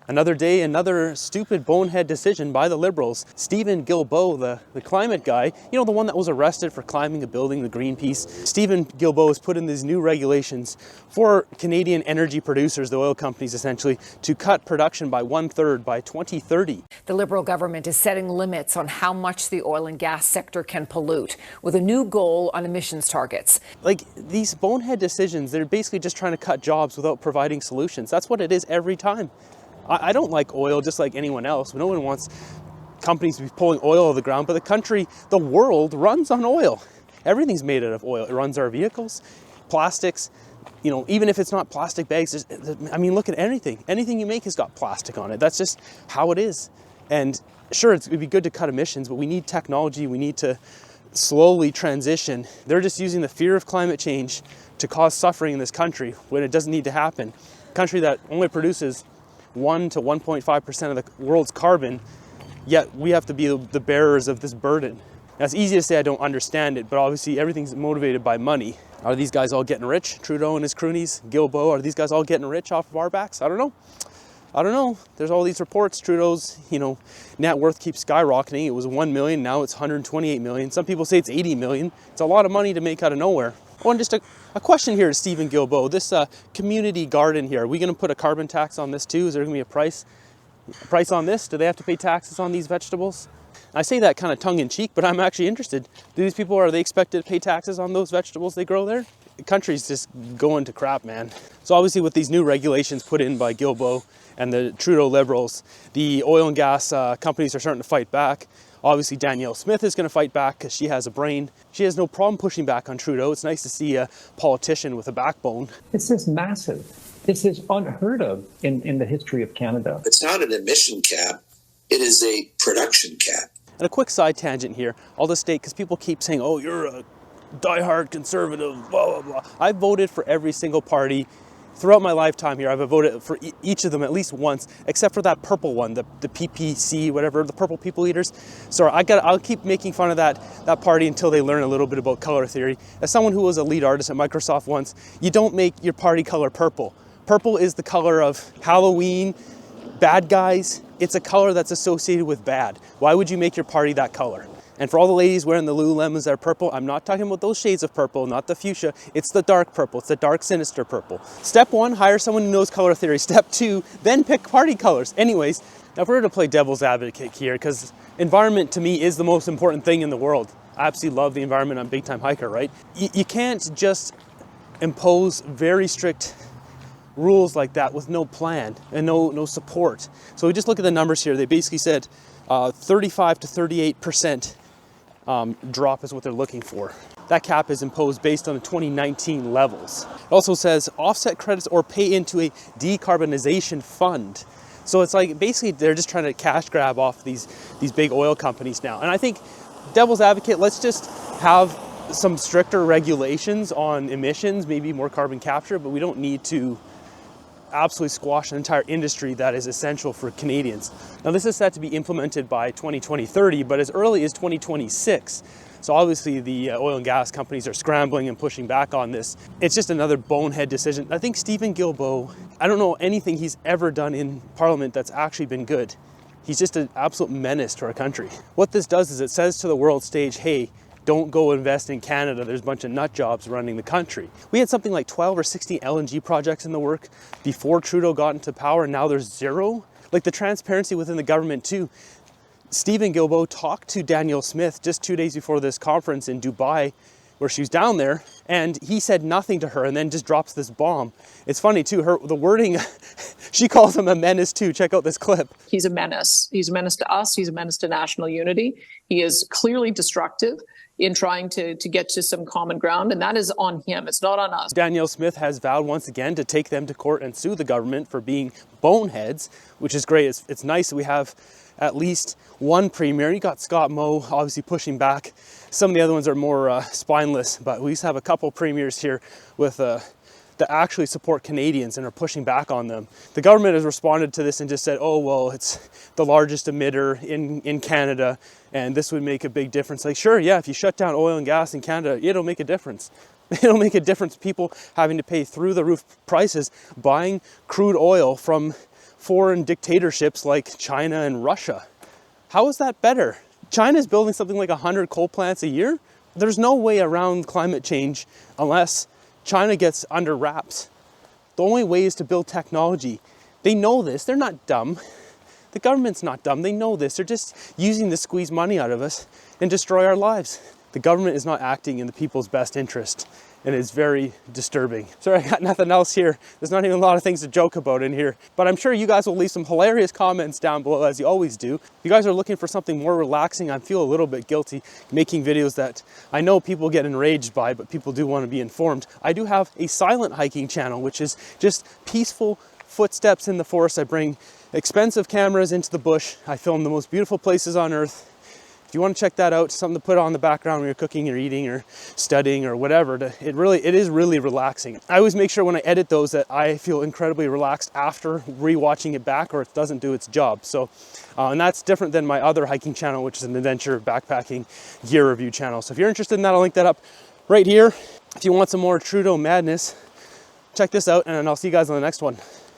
Another day, another stupid bonehead decision by the Liberals. Trudeau Gilbeault, the climate guy, you know, the one that was arrested for climbing a building, the Greenpeace. Trudeau Gilbeault has put in these new regulations for Canadian energy producers, the oil companies essentially, to cut production by 1/3 by 2030. The Liberal government is setting limits on how much the oil and gas sector can pollute, with a new goal on emissions targets. Like, these bonehead decisions, they're basically just trying to cut jobs without providing solutions. That's what it is every time. I don't like oil just like anyone else. No one wants companies to be pulling oil out of the ground, but the country, the world runs on oil. Everything's made out of oil. It runs our vehicles, plastics, you know, even if it's not plastic bags, I mean, look at anything. Anything you make has got plastic on it. That's just how it is. And sure, it'd be good to cut emissions, but we need technology. We need to slowly transition. They're just using the fear of climate change to cause suffering in this country when it doesn't need to happen. A country that only produces 1 to 1.5% of the world's carbon, yet we have to be the bearers of this burden. Now, it's easy to say I don't understand it, but obviously everything's motivated by money. Are these guys all getting rich? Trudeau and his cronies, Gilbeault, are these guys all getting rich off of our backs? I don't know. I don't know. There's all these reports. Trudeau's, you know, net worth keeps skyrocketing. It was 1 million, now it's 128 million. Some people say it's 80 million. It's a lot of money to make out of nowhere. Oh, and just a question here to Trudeau Gilbeault. This community garden here, are we going to put a carbon tax on this too? Is there going to be a price on this? Do they have to pay taxes on these vegetables? I say that kind of tongue-in-cheek, but I'm actually interested. Do these people, are they expected to pay taxes on those vegetables they grow there? The country's just going to crap, man. So obviously with these new regulations put in by Gilbeault and the Trudeau Liberals, the oil and gas companies are starting to fight back. Obviously, Danielle Smith is going to fight back because she has a brain. She has no problem pushing back on Trudeau. It's nice to see a politician with a backbone. This is massive. This is unheard of in the history of Canada. It's not an emission cap. It is a production cap. And a quick side tangent here. I'll just state, because people keep saying, oh, you're a diehard conservative, blah, blah, blah. I voted for every single party throughout my lifetime here. I've voted for each of them at least once, except for that purple one, the PPC, whatever, the Purple People Eaters. Sorry, I'll keep making fun of that party until they learn a little bit about color theory. As someone who was a lead artist at Microsoft once, you don't make your party color purple. Purple is the color of Halloween, bad guys. It's a color that's associated with bad. Why would you make your party that color? And for all the ladies wearing the Lululemons that are purple, I'm not talking about those shades of purple, not the fuchsia. It's the dark purple. It's the dark, sinister purple. Step 1, hire someone who knows color theory. Step 2, then pick party colors. Anyways, now if we're to play devil's advocate here, because environment to me is the most important thing in the world. I absolutely love the environment. I'm a big-time hiker, right? You can't just impose very strict rules like that with no plan and no support. So we just look at the numbers here. They basically said 35 to 38% drop is what they're looking for. That cap is imposed based on the 2019 levels. It also says offset credits or pay into a decarbonization fund. So it's like basically they're just trying to cash grab off these big oil companies now. And I think, devil's advocate, let's just have some stricter regulations on emissions, maybe more carbon capture, but we don't need to absolutely squash an entire industry that is essential for Canadians. Now this is set to be implemented by 2030, but as early as 2026. So obviously the oil and gas companies are scrambling and pushing back on this. It's just another bonehead decision. I think Trudeau Gilbeault, I don't know anything he's ever done in Parliament that's actually been good. He's just an absolute menace to our country. What this does is it says to the world stage, hey, don't go invest in Canada. There's a bunch of nut jobs running the country. We had something like 12 or 16 LNG projects in the work before Trudeau got into power, and now there's zero. Like the transparency within the government too. Trudeau Gilbeault talked to Danielle Smith just 2 days before this conference in Dubai, where she was down there, and he said nothing to her and then just drops this bomb. It's funny too, the wording, she calls him a menace too. Check out this clip. He's a menace. He's a menace to us. He's a menace to national unity. He is clearly destructive in trying to get to some common ground, and that is on him. It's not on us. Danielle Smith has vowed once again to take them to court and sue the government for being boneheads, which is great. It's nice that we have at least one premier. You got Scott Moe obviously pushing back. Some of the other ones are more spineless, but we used to have a couple premiers here with that actually support Canadians and are pushing back on them. The government has responded to this and just said, oh, well, it's the largest emitter in Canada, and this would make a big difference. Like, sure, yeah, if you shut down oil and gas in Canada, it'll make a difference. It'll make a difference. People having to pay through the roof prices buying crude oil from foreign dictatorships like China and Russia. How is that better? China's building something like 100 coal plants a year. There's no way around climate change unless China gets under wraps. The only way is to build technology. They know this, they're not dumb. The government's not dumb, they know this. They're just using to squeeze money out of us and destroy our lives. The government is not acting in the people's best interest, and it's very disturbing. Sorry, I got nothing else here. There's not even a lot of things to joke about in here, but I'm sure you guys will leave some hilarious comments down below, as you always do. If you guys are looking for something more relaxing, I feel a little bit guilty making videos that I know people get enraged by, but people do want to be informed. I do have a silent hiking channel, which is just peaceful footsteps in the forest. I bring expensive cameras into the bush. I film the most beautiful places on earth. If you want to check that out, something to put on the background when you're cooking or eating or studying or whatever, it is really relaxing. I always make sure when I edit those that I feel incredibly relaxed after rewatching it back, or it doesn't do its job. So, and that's different than my other hiking channel, which is an adventure backpacking gear review channel. So if you're interested in that, I'll link that up right here. If you want some more Trudeau madness, check this out, and I'll see you guys on the next one.